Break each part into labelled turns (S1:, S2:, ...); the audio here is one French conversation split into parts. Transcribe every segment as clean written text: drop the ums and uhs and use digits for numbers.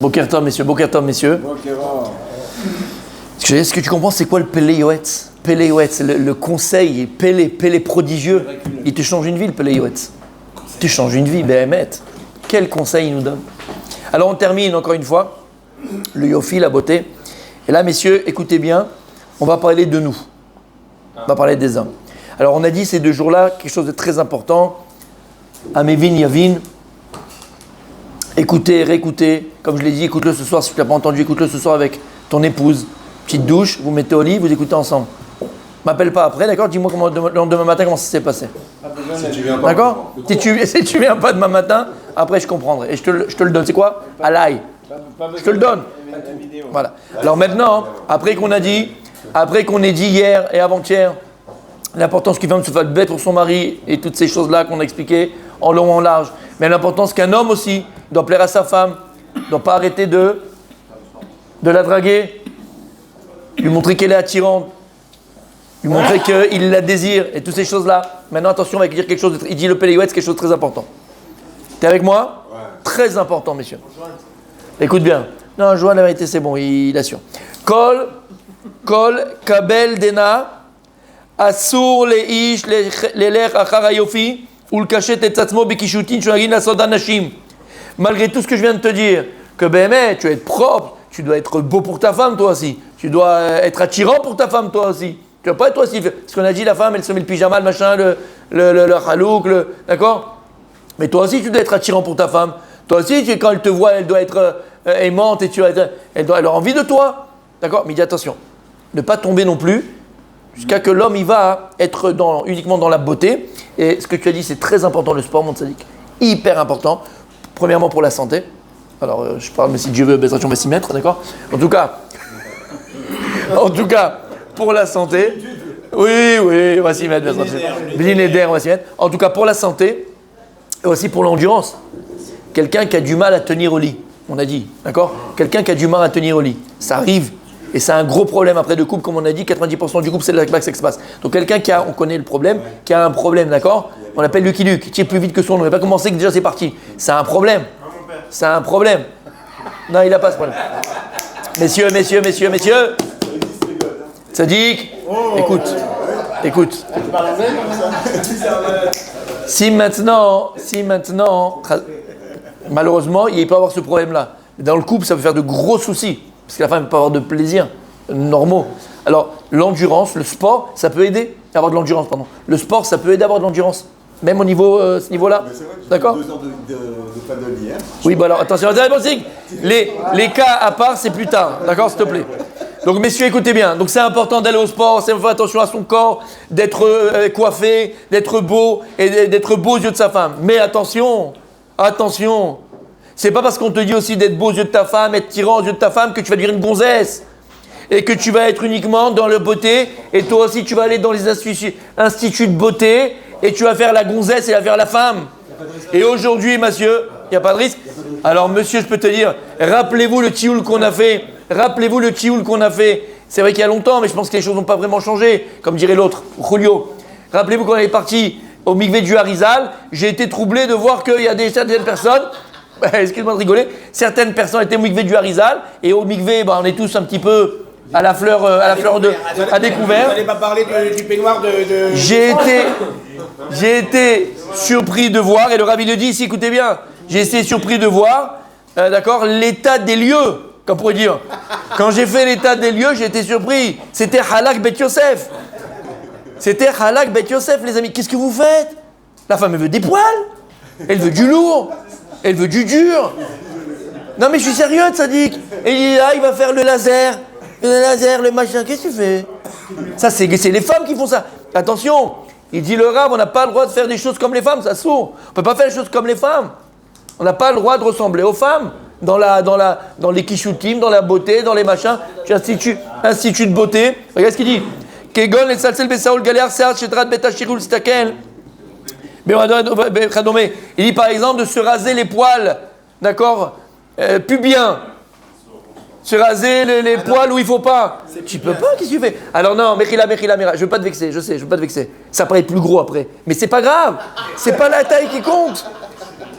S1: Boker Tov, messieurs. Boker Tov, messieurs. Est-ce que tu comprends c'est quoi le Pélé Yoetz? Pélé Yoetz, le conseil, Pélé prodigieux. Il te change une vie, le Pélé Yoetz. Il te change une vie, Béhémet. Quel conseil il nous donne? Alors on termine encore une fois. Le Yofi, la beauté. Et là, messieurs, écoutez bien. On va parler de nous. On va parler des hommes. Alors on a dit ces 2 jours-là, quelque chose de très important. Amévin, Yavin. Écoutez, réécoutez. Comme je l'ai dit, écoute-le ce soir. Si tu ne l'as pas entendu, écoute-le ce soir avec ton épouse. Petite douche, vous mettez au lit, vous écoutez ensemble. M'appelle pas après, d'accord? Dis-moi le lendemain matin comment ça s'est passé. D'accord? Si tu viens pas demain matin, après je comprendrai. Et je te le donne. C'est quoi? À l'ail. Je te le donne. Voilà. Alors maintenant, après qu'on ait dit hier et avant-hier, l'importance qu'une femme se fasse bête pour son mari et toutes ces choses-là qu'on a expliquées en long en large. Mais l'importance qu'un homme aussi doit plaire à sa femme, ne doit pas arrêter de la draguer, lui montrer qu'elle est attirante, lui montrer qu'il la désire et toutes ces choses-là. Maintenant, attention, on va dire quelque chose. Il dit le Péléouet, c'est quelque chose de très important. T'es avec moi? Ouais. Très important, messieurs. Écoute bien. Non, Joanne, la vérité, c'est bon, il assure. Kol, kabel, dena, asur, leish, lelech, achar ayofi, ou le cachet, tetzatzmo, bekishutin, shunagin, la sodanashim. Malgré tout ce que je viens de te dire, que BME, tu dois être propre, tu dois être beau pour ta femme, toi aussi. Tu dois être attirant pour ta femme, toi aussi. Tu vas pas être toi aussi. Parce qu'on a dit, la femme, elle se met le pyjama, le machin, le halouk, d'accord? Mais toi aussi, tu dois être attirant pour ta femme. Toi aussi, quand elle te voit, elle doit être aimante et elle doit avoir envie de toi. D'accord? Mais il dit attention, ne pas tomber non plus jusqu'à que l'homme, il va être uniquement dans la beauté. Et ce que tu as dit, c'est très important, le sport, mon sadique. Hyper important. Premièrement, pour la santé. Alors, je parle, mais si Dieu veut, on va s'y mettre, d'accord? En tout cas, pour la santé. Oui, on va s'y mettre, on va s'y mettre. En tout cas, pour la santé et aussi pour l'endurance. Quelqu'un qui a du mal à tenir au lit, on a dit, d'accord? Quelqu'un qui a du mal à tenir au lit, ça arrive. Et c'est un gros problème après de couple, comme on a dit, 90% du couple, c'est là que ça se passe. Donc quelqu'un on connaît le problème, qui a un problème, d'accord? On l'appelle Lucky Luke, qui tire plus vite que son nom. Il n'a pas commencé que déjà c'est parti. C'est un problème. C'est un problème. Non, il n'a pas ce problème. Messieurs. Sadiq, écoute. Si maintenant, malheureusement, il peut avoir ce problème-là. Dans le couple, ça peut faire de gros soucis. Parce que la femme ne peut pas avoir de plaisir normaux. Alors, l'endurance, le sport, ça peut aider à avoir de l'endurance, pardon. Le sport, ça peut aider à avoir de l'endurance. Même au niveau, ce niveau-là. D'accord?
S2: 2 ans de paddle hier.
S1: Oui, bah alors, attention, les cas à part, c'est plus tard. D'accord, s'il te plaît. Donc, messieurs, écoutez bien. Donc, c'est important d'aller au sport, c'est faire attention à son corps, d'être coiffé, d'être beau et d'être beau aux yeux de sa femme. Mais attention. C'est pas parce qu'on te dit aussi d'être beau aux yeux de ta femme, être tirant aux yeux de ta femme que tu vas devenir une gonzesse. Et que tu vas être uniquement dans la beauté. Et toi aussi, tu vas aller dans les instituts de beauté. Et tu vas faire la gonzesse et la faire la femme. Et aujourd'hui, monsieur, il n'y a pas de risque. Alors, monsieur, je peux te dire, rappelez-vous le tioul qu'on a fait. C'est vrai qu'il y a longtemps, mais je pense que les choses n'ont pas vraiment changé. Comme dirait l'autre, Julio. Rappelez-vous quand on est parti au mikvé du Harizal, j'ai été troublé de voir qu'il y a certaines personnes, excuse-moi de rigoler, certaines personnes étaient au mikvé du Harizal, et au mikvé, on est tous un petit peu à la fleur à découvert.
S3: Vous n'allez pas parler du peignoir de...
S1: J'ai été surpris de voir, et le rabbi le dit ici, écoutez bien, j'ai été surpris de voir, d'accord, l'état des lieux, qu'on pourrait dire. Quand j'ai fait l'état des lieux, j'ai été surpris. C'était Halak Bet Yosef. Les amis. Qu'est-ce que vous faites? La femme, elle veut des poils. Elle veut du lourd. Elle veut du dur. Non, mais je suis sérieux, Tzadik. Et il est là, il va faire le laser, le machin. Qu'est-ce que tu fais? Ça, c'est les femmes qui font ça. Attention. Il dit le Rav, on n'a pas le droit de faire des choses comme les femmes, ça sourd. On ne peut pas faire des choses comme les femmes. On n'a pas le droit de ressembler aux femmes. Dans les kishutim, dans la beauté, dans les machins. Tu institut de beauté. Regarde ce qu'il dit. Kegon et salsel besaoul galer seat chetrat betashirul stakel. Il dit par exemple de se raser les poils, d'accord, pubiens. Se raser les poils où il ne faut pas. Tu peux pas, qu'est-ce que tu fais? Alors non, mechila, je ne veux pas te vexer, je sais, je ne veux pas te vexer. Ça pourrait être plus gros après. Mais c'est pas grave. C'est pas la taille qui compte.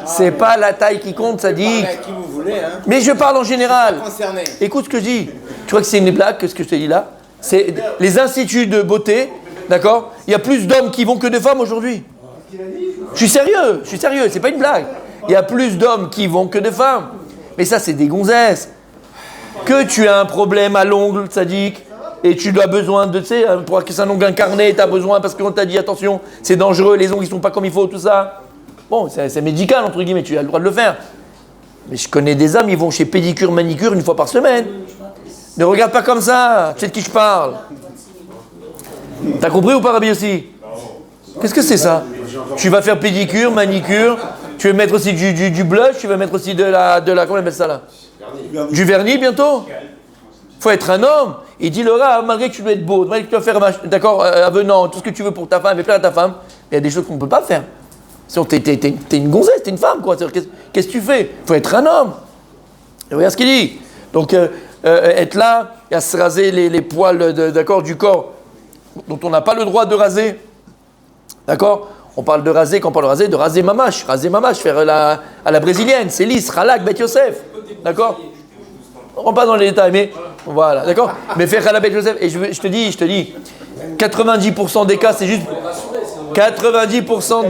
S1: C'est pas la taille qui compte, ça dit.
S3: Parlez à qui vous voulez, hein.
S1: Mais je parle en général.
S3: Concerné.
S1: Écoute ce que je dis. Tu vois que c'est une blague, que ce que je te dis là? C'est les instituts de beauté, d'accord? Il y a plus d'hommes qui vont que de femmes aujourd'hui. Je suis sérieux, c'est pas une blague. Il y a plus d'hommes qui vont que de femmes. Mais ça, c'est des gonzesses. Que tu as un problème à l'ongle, sadique, et tu as besoin de, tu sais, pour que c'est un ongle incarné, tu as besoin parce qu'on t'a dit attention, c'est dangereux, les ongles ils sont pas comme il faut, tout ça. Bon, c'est médical entre guillemets, tu as le droit de le faire. Mais je connais des hommes, ils vont chez pédicure, manicure une fois par semaine. Ne regarde pas comme ça, tu sais de qui je parle. T'as compris ou pas, Rabbi aussi? Qu'est-ce que c'est ça? Tu vas faire pédicure, manicure, tu vas mettre aussi du blush, tu vas mettre aussi de la comment on appelle ça là? Du vernis bientôt? Faut être un homme. Il dit le gars, malgré que tu dois être beau, malgré que tu dois faire d'accord, avenant, tout ce que tu veux pour ta femme et plaire à ta femme, il y a des choses qu'on ne peut pas faire. Sinon, t'es une gonzesse, t'es une femme, quoi. Qu'est-ce que tu fais? Faut être un homme. Et regarde ce qu'il dit. Donc, être là, et à se raser les poils d'accord, du corps, dont on n'a pas le droit de raser. D'accord? On parle de raser, quand on parle de raser mamache, faire à la brésilienne, c'est lisse, Ralak, Bet Yosef. D'accord? On ne rentre pas dans les détails, mais voilà, d'accord? Mais faire Ralak, Bet Yosef, et je te dis, 90% des cas, c'est juste. 90%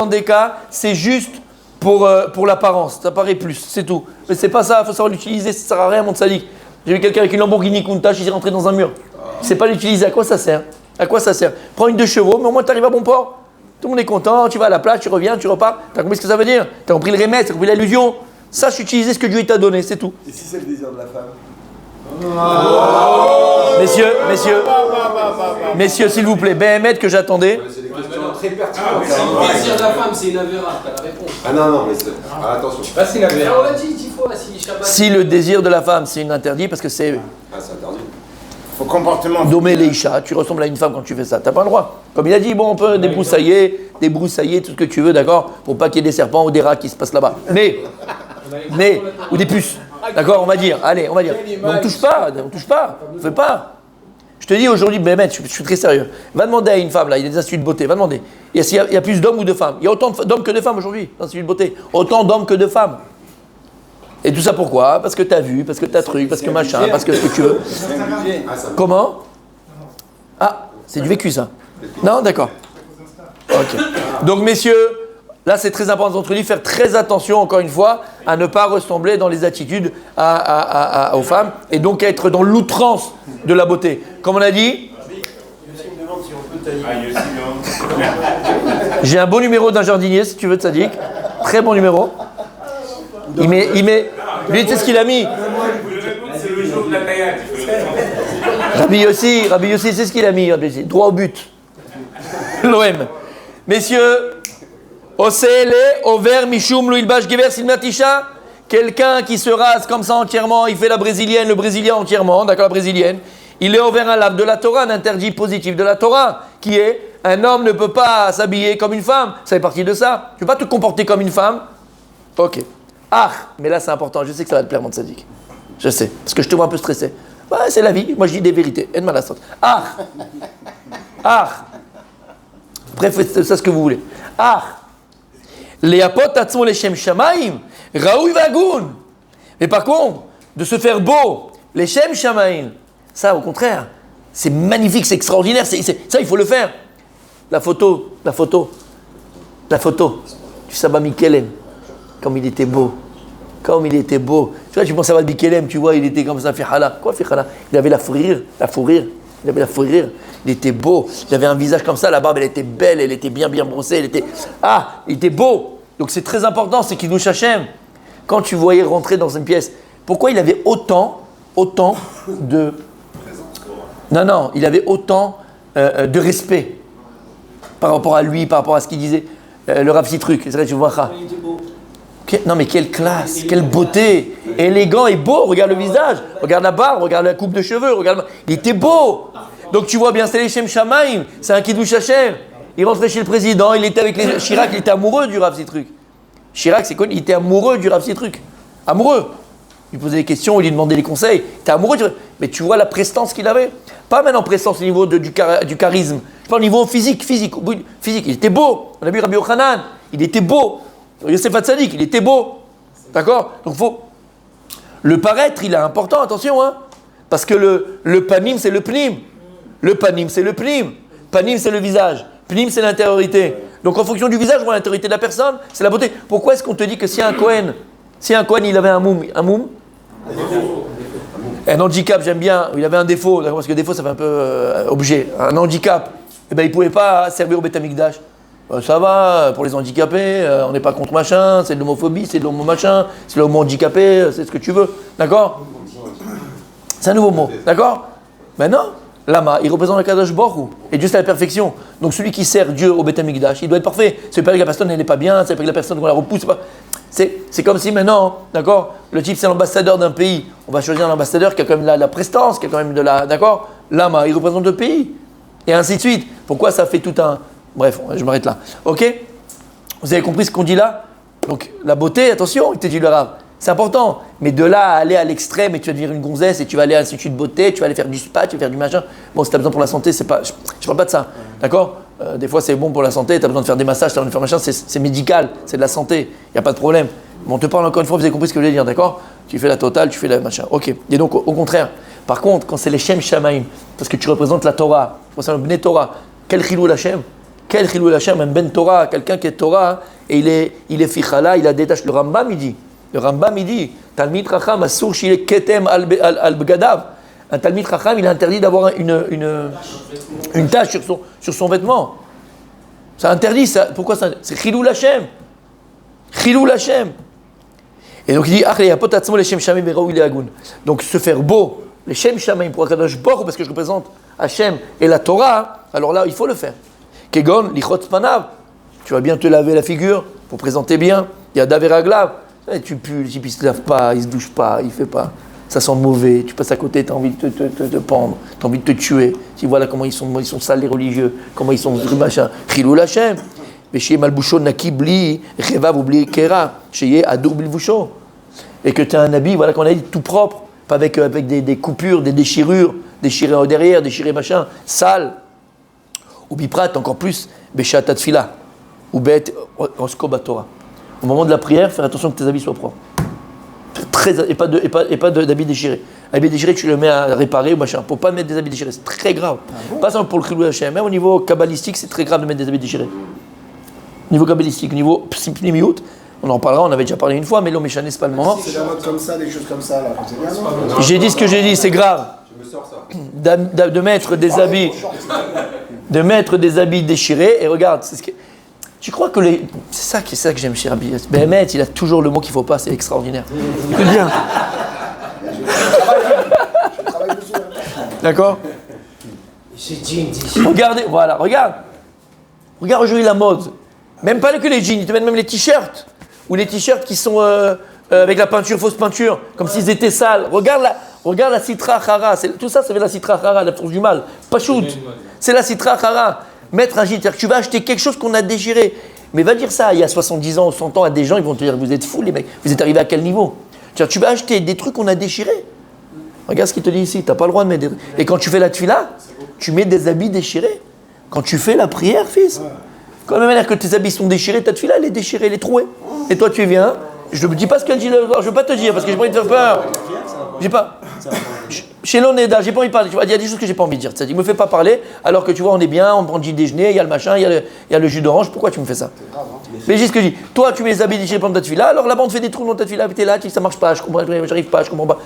S1: des cas, c'est juste pour l'apparence. Ça paraît plus, c'est tout. Mais c'est pas ça, il faut savoir l'utiliser, ça sert à rien, mon sadique. J'ai vu quelqu'un avec une Lamborghini Countach, il s'est rentré dans un mur. Il ne sait pas l'utiliser, à quoi ça sert? À quoi ça sert? Prends une 2 chevaux, mais au moins tu arrives à bon port. Tout le monde est content, tu vas à la plage, tu reviens, tu repars. Tu as compris ce que ça veut dire? Tu as compris le remède, tu as compris l'allusion. Sache utiliser ce que Dieu t'a donné, c'est tout.
S2: Et si c'est le désir de la femme?
S1: Messieurs, s'il vous plaît, Béhémet que j'attendais.
S2: C'est des questions très pertinentes.
S4: Le désir de la femme, c'est une avéra, t'as la réponse.
S2: Ah non, mais attention.
S3: Pas si la
S4: Ah, on l'a dit 10 fois, si Shabbat.
S1: Si le désir de la femme, c'est une interdit, parce que c'est
S2: Ah, c'est interdit.
S3: Au comportement.
S1: dommer les chats, tu ressembles à une femme quand tu fais ça, t'as pas le droit. Comme il a dit, bon, on peut débroussailler, tout ce que tu veux, d'accord, pour pas qu'il y ait des serpents ou des rats qui se passent là-bas. Mais, ou des puces, d'accord, on va dire, allez, on va dire. Mais on touche pas, on fait pas. Je te dis aujourd'hui, Béhémet, je suis très sérieux. Va demander à une femme, là, il y a des instituts de beauté, va demander. Il y a plus d'hommes ou de femmes? Il y a autant d'hommes que de femmes aujourd'hui, dans l'institut de beauté. Autant d'hommes que de femmes. Et tout ça pourquoi? Parce que t'as vu, parce que t'as truc, parce que machin, parce que ce que tu veux. Comment? Ah, c'est du vécu ça. Non, d'accord. Ok. Donc messieurs, là c'est très important d'entre nous, faire très attention encore une fois à ne pas ressembler dans les attitudes aux femmes et donc à être dans l'outrance de la beauté. Comme on a dit, j'ai un bon numéro d'un jardinier si tu veux, Tzadik. Très bon numéro. Il met, lui, tu sais ce qu'il a mis?
S5: C'est le jour de la taillade.
S1: Rabbi Yossi, c'est ce qu'il a mis, droit au but. L'OM. Messieurs, Osele, Over, Mishum, Louilbash, Gever, Silmatisha, quelqu'un qui se rase comme ça entièrement, il fait la brésilienne, le brésilien entièrement, d'accord, la brésilienne, il est ouvert un lave de la Torah, un interdit positif de la Torah, qui est un homme ne peut pas s'habiller comme une femme, ça fait partie de ça. Tu ne peux pas te comporter comme une femme. Ok. Ah, mais là c'est important, je sais que ça va te plaire, mon tzaddik. Je sais, parce que je te vois un peu stressé. Ouais, c'est la vie, moi je dis des vérités. Ah. Bref, c'est ça ce que vous voulez. Les apot atzon les shem shamaim, raoui vagoun. Mais par contre, de se faire beau, les shem shamaim, ça au contraire, c'est magnifique, c'est extraordinaire, ça il faut le faire. La photo du Saba Mikelem. Comme il était beau. Tu vois, tu penses à Bikelem, tu vois, il était comme ça, Fihala. Quoi, Fihala? Il avait la fourrure. Il était beau. Il avait un visage comme ça, la barbe, elle était belle, elle était bien brossée. Il était beau. Donc c'est très important, c'est qu'il nous Hachem. Quand tu voyais rentrer dans une pièce, pourquoi il avait autant de. Non, il avait autant de respect par rapport à lui, par rapport à ce qu'il disait. Le Rav Citruc, c'est vrai, tu vois, non mais quelle classe, quelle beauté, élégant et beau, regarde le visage, regarde la barbe, regarde la coupe de cheveux, il était beau. Donc tu vois bien, c'est les Shem Shamaim, c'est un Kiddush Hashem. Il rentrait chez le président, il était avec Chirac, il était amoureux du Rav Citruc. Chirac, c'est connu, il était amoureux du Rav Citruc. Amoureux. il lui posait des questions, il lui demandait des conseils. T'es amoureux, mais tu vois la prestance qu'il avait. Pas maintenant prestance au niveau du charisme. Je parle au niveau physique. Il était beau. On a vu Rabbi Yochanan, il était beau. Yosef Hatzadik, il était beau. D'accord? Donc le paraître, il est important, attention, hein. Parce que le panim, c'est le pnim. Le panim, c'est le pnim. Panim, c'est le visage. Pnim, c'est l'intériorité. Donc en fonction du visage, on voit l'intériorité de la personne, c'est la beauté. Pourquoi est-ce qu'on te dit que si un Kohen, il avait un moum, un handicap, j'aime bien, il avait un défaut, parce que défaut, ça fait un peu objet. Un handicap, eh ben, il ne pouvait pas servir au Beth Amikdash. Ça va, pour les handicapés, on n'est pas contre machin, c'est de l'homophobie, c'est de l'homo machin, c'est l'homo handicapé, c'est ce que tu veux. D'accord? C'est un nouveau mot. D'accord? Maintenant, Lama, il représente le Kadosh Baruch Hu. Et Dieu, c'est la perfection. Donc celui qui sert Dieu au Beth Amikdash, il doit être parfait. C'est pas que la personne n'est pas bien, c'est pas que la personne qu'on la repousse. C'est comme si maintenant, d'accord, le type c'est l'ambassadeur d'un pays. On va choisir un ambassadeur qui a quand même la prestance, qui a quand même de la. D'accord? Lama, il représente le pays. Et ainsi de suite. Pourquoi ça fait tout un. Bref, je m'arrête là. Ok? Vous avez compris ce qu'on dit là? Donc la beauté, attention, il te dit le Rav. C'est important, mais de là à aller à l'extrême et tu vas devenir une gonzesse et tu vas aller à l'institut de beauté, tu vas aller faire du spa, tu vas faire du machin. Bon, si tu as besoin pour la santé, c'est pas, je parle pas de ça, d'accord? Des fois c'est bon pour la santé, tu as besoin de faire des massages, tu as besoin de faire machin, c'est médical, c'est de la santé, il n'y a pas de problème. Mais on te parle encore une fois, vous avez compris ce que je voulais dire, d'accord? Tu fais la totale, tu fais la machin, ok. Et donc au contraire, par contre, quand c'est les Shem Shamaim, parce que tu représentes la Torah, c'est le Bnei Torah, quel chilou Hashem? Quel chilou Hashem? Un Ben Torah, quelqu'un qui est Torah, et il est fichala, il a détaché. Le Rambam il dit, Talmid Chacham asur shile ketem al bgadav. Un Talmid Chacham, il est interdit d'avoir une tache sur son vêtement. C'est interdit, ça. Pourquoi ça? C'est Chilou Hashem. Chilou Hashem. Et donc il dit, les Shem Shamim beraoui lehagun. Donc se faire beau, les Shem Shamim pour Akadosh Baruch Hu, parce que je représente Hashem et la Torah, alors là il faut le faire. Kegon lichot panav. Tu vas bien te laver la figure pour présenter bien. Il y a daveraglav. Tu pues, le type il se lave pas, il se douche pas, il fait pas. Ça sent mauvais, tu passes à côté, tu as envie de te pendre, tu as envie de te tuer. Tu vois là comment ils sont sales les religieux, comment ils sont machin. Chilou Hashem. Chez Malboucho Naki Bli, Revav oubli Kera, chez Adour Bilvoucho. Et que tu as un habit, voilà qu'on a dit, tout propre, pas avec des coupures, des déchirures, déchirées au derrière, déchirées machin, sale. Ou Biprat, encore plus, Beshatat Fila, ou Bet Oskobatora. Au moment de la prière, faire attention que tes habits soient propres. Et pas d'habits déchirés. Habits déchirés, tu le mets à réparer ou machin. Pour pas mettre des habits déchirés, c'est très grave. Pas seulement pour le Chilou Hashem, même au niveau kabbalistique, c'est très grave de mettre des habits déchirés. Niveau kabbalistique, niveau pnimiout, on en parlera, on avait déjà parlé une fois, mais l'homme méchané, c'est pas le moment.
S3: C'est la mode comme ça, des choses comme ça, là. C'est bien, non?
S1: J'ai dit ce que j'ai dit, c'est grave.
S2: Je me sors ça.
S1: De mettre des habits déchirés, et regarde, c'est ce que. Tu crois que c'est ça que j'aime chez Rabbi Yosef. Béhémet, il a toujours le mot qu'il ne faut pas, c'est extraordinaire. Écoute bien.
S3: Je travaille dessus.
S1: D'accord? Regardez, voilà, regarde. Regarde aujourd'hui la mode. Même pas que les jeans, ils te mettent même les t-shirts. Ou les t-shirts qui sont avec la peinture, fausse peinture, comme s'ils étaient sales. Regarde la citra chara. Tout ça, ça fait la citra chara, la force du mal. Pas shoot. C'est la citra chara. Mettre un jean, c'est-à-dire que tu vas acheter quelque chose qu'on a déchiré. Mais va dire ça il y a 70 ans ou 100 ans à des gens, ils vont te dire, vous êtes fous les mecs, vous êtes arrivés à quel niveau? C'est-à-dire tu vas acheter des trucs qu'on a déchirés. Regarde ce qu'il te dit ici, tu n'as pas le droit de mettre des... Et quand tu fais la tefila, tu mets des habits déchirés. Quand tu fais la prière, fils, quand même manière que tes habits sont déchirés, ta tefila elle est déchirée, elle est trouée. Et toi tu viens, je ne dis pas ce qu'elle dit, je ne veux pas te dire parce que j'ai pas envie de faire peur. J'ai pas... Chez l'Oneda, j'ai pas envie de parler. Tu vois, il y a des choses que j'ai pas envie de dire. C'est-à-dire, me fais pas parler alors que tu vois, on est bien, on prend le petit déjeuner, il y a le machin, il y a le jus d'orange. Pourquoi tu me fais ça? Mais j'ai ce que je dis. Toi, tu mets les habits déchirés pendant ta tefila, alors là-bas, on te fait des trous dans ta tefila, t'es là, ça marche pas, je comprends, j'arrive pas, je comprends pas.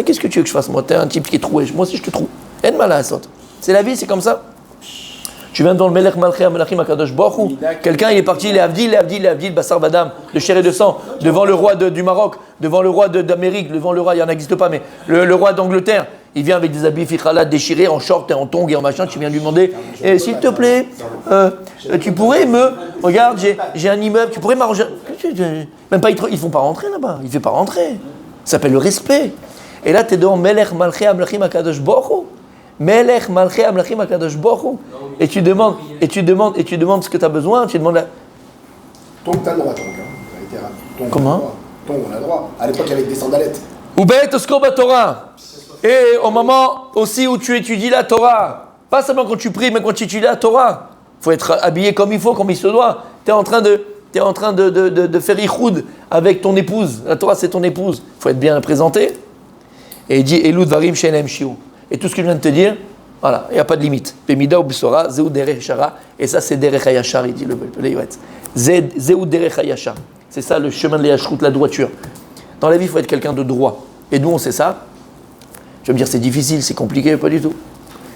S1: Qu'est-ce que tu veux que je fasse? Moi, t'es un type qui est troué. Moi aussi, je te trouve. Aide mal à la sorte. C'est la vie, c'est comme ça. Tu viens dans le Melech Malchei Amelachim Akadosh Baruch Hu. Quelqu'un, il est parti, il est Avdil, Bassar Badam, de chair et de sang, devant le roi du Maroc, devant le roi d'Amérique, devant le roi, il n'y en existe pas, mais le roi d'Angleterre. Il vient avec des habits fichala déchirés, en short et en tongs et en machin. Tu viens lui demander, s'il te plaît, tu pourrais regarde, j'ai un immeuble, tu pourrais m'arranger. Même pas, ils font pas rentrer là-bas. Il ne fait pas rentrer. Ça s'appelle le respect. Et là, tu es devant Melech Malchei Amelachim Akadosh Baruch Hu. Melech Malchei Amelachim Akadosh Baruch Hu. Et tu demandes ce que tu as besoin. Tu demandes
S3: Ton, t'as le droit, ton.
S1: Comment?
S3: Ton, on a le droit. À l'époque, avec des sandalettes.
S1: Ou bête osko Torah. Et au moment aussi où tu étudies la Torah, pas seulement quand tu pries, mais quand tu étudies la Torah, il faut être habillé comme il faut, comme il se doit. Tu es en train de faire ichoud avec ton épouse. La Torah, c'est ton épouse. Il faut être bien présenté. Et il dit Elud varim shenem shiu. Et tout ce que je viens de te dire, voilà, il n'y a pas de limite. Pemida ou bisora, zeu derech shara. Et ça, c'est derech hayashar, il dit le Yoetz. Zeu derech hayashar. C'est ça le chemin de l'yashrut, la droiture. Dans la vie, il faut être quelqu'un de droit. Et d'où on sait ça? Je vais me dire, c'est difficile, c'est compliqué, pas du tout.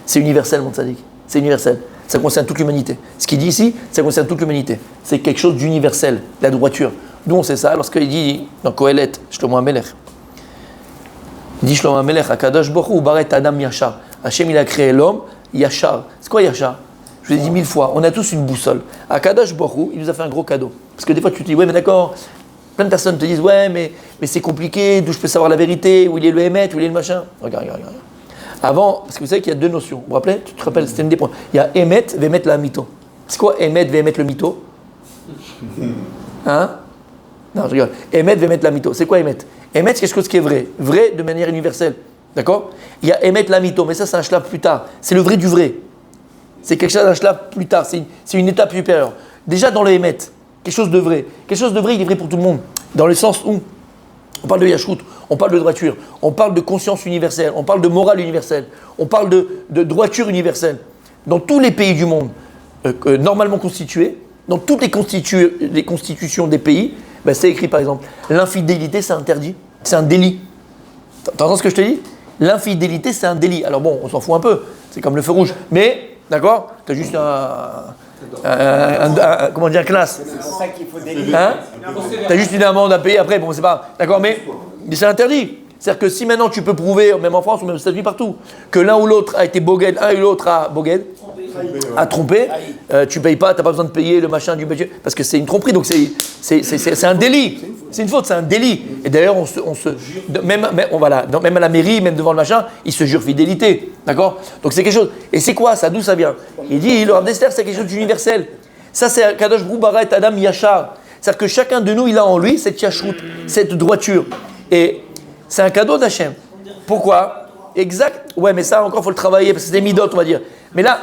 S1: C'est universel, mon tzaddik. C'est universel. Ça concerne toute l'humanité. Ce qu'il dit ici, ça concerne toute l'humanité. C'est quelque chose d'universel, la droiture. D'où on sait ça? Lorsqu'il dit dans Kohelet, Shlomo HaMelech, il dit Shlomo HaMelech, Akadosh Baruch Hu baret Adam Yashar. Hachem, il a créé l'homme, Yashar. C'est quoi Yashar? Je vous l'ai dit 1000 fois, on a tous une boussole. Akadosh Baruch Hu, il nous a fait un gros cadeau. Parce que des fois, tu te dis, ouais, mais d'accord, plein de personnes te disent, ouais, mais c'est compliqué, d'où je peux savoir la vérité, où il est le Hémet, où il est le machin. Regarde. Avant, parce que vous savez qu'il y a deux notions. Vous vous rappelez? Tu te rappelles, c'était une des points. Il y a Hémet, Vémet, la mytho. C'est quoi Hémet, Vémet, le mytho? Hein? Non, je rigole. Hémet, Vémet, la mytho. C'est quoi Hémet? Hémet, c'est quelque chose qui est vrai. Vrai de manière universelle. D'accord? Il y a Hémet, la mytho, mais ça, c'est un shlab plus tard. C'est le vrai du vrai. C'est quelque chose d'un shlab plus tard. C'est une étape supérieure. Déjà dans le Hémet, quelque chose de vrai. Quelque chose de vrai, il est vrai pour tout le monde. Dans le sens où on parle de yashrut, on parle de droiture, on parle de conscience universelle, on parle de morale universelle, on parle de droiture universelle. Dans tous les pays du monde, normalement constitués, dans toutes les constitutions des pays, ben c'est écrit par exemple, l'infidélité c'est interdit, c'est un délit. T'entends ce que je te dis? L'infidélité c'est un délit. Alors bon, on s'en fout un peu, c'est comme le feu rouge, mais d'accord, t'as juste comment dire, classe.
S3: C'est pour ça qu'il faut délivrer.
S1: Hein? T'as juste une amende à payer après, bon c'est pas, d'accord, mais c'est interdit. C'est-à-dire que si maintenant tu peux prouver, même en France ou même aux États-Unis partout, que l'un ou l'autre a été boged, un ou l'autre a boged, a trompé, tu payes pas, t'as pas besoin de payer le machin du budget, parce que c'est une tromperie, donc c'est un délit. C'est une faute, c'est un délit. Et d'ailleurs, même à la mairie, même devant le machin, ils se jurent fidélité. D'accord? Donc c'est quelque chose. Et c'est quoi ça? D'où ça vient? Il dit, le Rav d'Esther, c'est quelque chose d'universel. Ça, c'est Kadosh Baruch Hu bara et Adam Yashar. C'est-à-dire que chacun de nous, il a en lui cette yashrut, cette droiture. Et c'est un cadeau d'Hachem. Pourquoi? Exact. Ouais, mais ça encore, il faut le travailler, parce que c'est des midot, on va dire. Mais là,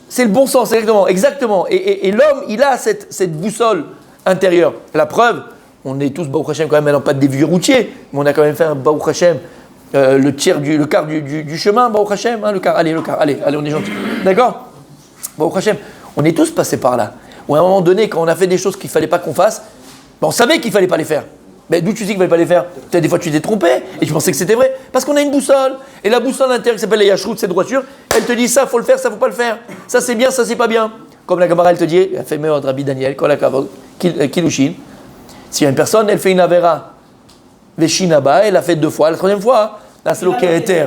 S1: c'est le bon sens, exactement. Et l'homme, il a cette boussole intérieure. La preuve, on est tous, Baruch Hashem, quand même, maintenant pas des vieux routiers, mais on a quand même fait un Baruch Hashem, le quart du chemin, Baruch Hashem, hein, le quart, allez, on est gentil. D'accord? Baruch Hashem, on est tous passés par là. Ou à un moment donné, quand on a fait des choses qu'il ne fallait pas qu'on fasse, on savait qu'il ne fallait pas les faire. Mais d'où tu sais qu'il ne fallait pas les faire? Peut-être des fois tu t'es trompé et tu pensais que c'était vrai. Parce qu'on a une boussole. Et la boussole intérieure qui s'appelle la yashrut, cette droiture, elle te dit ça, faut le faire, ça, faut pas le faire. Ça c'est bien, ça c'est pas bien. Comme la Gemara, elle te dit, elle fait meilleur Rabbi Daniel, Kol HaKavod, Kilushin. Si une personne, elle fait une avera, Veshinaba, elle l'a fait 2 fois, la 3e fois, là c'est l'okéter.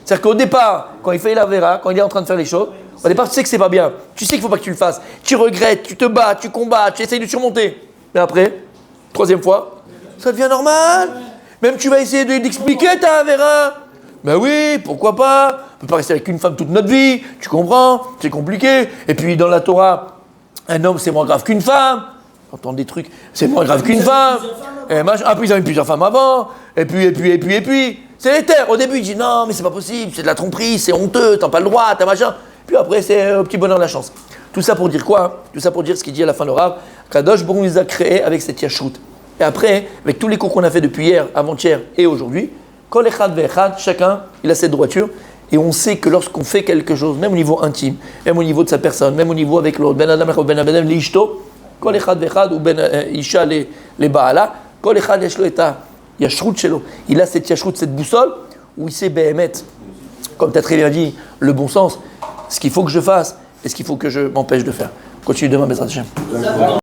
S1: C'est-à-dire qu'au départ, quand il fait l'avera, quand il est en train de faire les choses, au départ tu sais que c'est pas bien. Tu sais qu'il faut pas que tu le fasses. Tu regrettes, tu te bats, tu combats, tu essayes de surmonter. Mais après, 3e fois, ça devient normal. Même tu vas essayer d'expliquer ta avera. Ben oui, pourquoi pas? On peut pas rester avec une femme toute notre vie, tu comprends? C'est compliqué. Et puis dans la Torah, un homme c'est moins grave qu'une femme. T'entends des trucs, c'est moins grave qu'une femme. Et puis ils avaient plusieurs femmes avant. Et puis. C'est l'éther. Au début, il dit non, mais c'est pas possible, c'est de la tromperie, c'est honteux, t'as pas le droit, t'as machin. Puis après, c'est au petit bonheur de la chance. Tout ça pour dire quoi? Tout ça pour dire ce qu'il dit à la fin de Rav. Kadosh Baruch Hu les a créés avec cette yashrut. Et après, avec tous les cours qu'on a fait depuis hier, avant-hier et aujourd'hui, Kol Echad Ve'echad, chacun, il a cette droiture. Et on sait que lorsqu'on fait quelque chose, même au niveau intime, même au niveau de sa personne, même au niveau avec l'autre, Ben Adam, Ben Adam, l'Ishto, Kol Echad Ve'echad, ou Ben Isha, les Baala, Kol Echad Yeshlo eta Yashrut Shelo. Il a cette yashrut, cette boussole, où il sait Behemet, comme tu as très bien dit, le bon sens, ce qu'il faut que je fasse et ce qu'il faut que je m'empêche de faire. Continue demain, Bezrat Hashem.